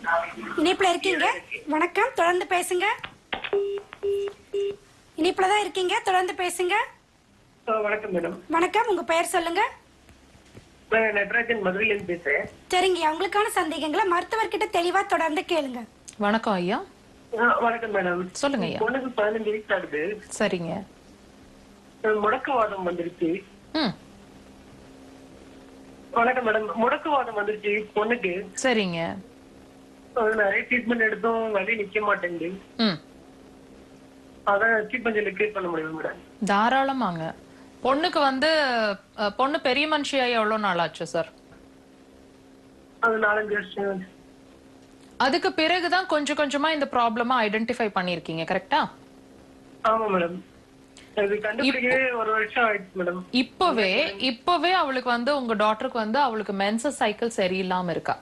இணைப்புல இருக்கீங்க? வணக்கம், தொடர்ந்து பேசுங்க. இணைப்புல தான் இருக்கீங்க, தொடர்ந்து பேசுங்க. வணக்கம் மேடம். வணக்கம், உங்க பெயர் சொல்லுங்க. நடராஜன் மதுரையிலிருந்து பேசுறேன். சரிங்க, உங்களுக்கான சந்தேகங்களை மருத்துவர்கிட்ட தெளிவா தொடர்ந்து கேளுங்க. வணக்கம் ஐயா. வணக்கம் மேடம். சொல்லுங்க ஐயா. பொண்ணுக்கு 15 வயசு ஆகுது. சரிங்க. முடக்குவாதம் வந்துருச்சு. ம். வணக்கம் மேடம். முடக்குவாதம் வந்துருச்சு பொண்ணுக்கு. சரிங்க. நிறைய ட்ரீட்மெண்ட் எடுத்தும் வலி நிக்க மாட்டேங்குது. ம். அதான் ட்ரீட்மெண்ட் கிளியர் பண்ண முடியும் மேடம். தாராளமாங்க. பொண்ணுக்கு பொண்ணு பெரிய மனுஷியாயி எவ்வளவு நாள் ஆச்சு சார்? அது 4-5 வருஷம். அதுக்கு பிறகுதான் கொஞ்சம் கொஞ்சமா இந்த ப்ராப்ளமா ஐடென்டிஃபை பண்ணிருக்கீங்க, கரெக்டா? ஆமா மேடம். அது கண்டுபிடிக்கவே 1 வருஷம் ஆயிடுச்சு மேடம். இப்பவே அவளுக்கு உங்க டாக்டருக்கு அவளுக்கு மென்சஸ் சைக்கிள் சரியில்லாம இருக்கா?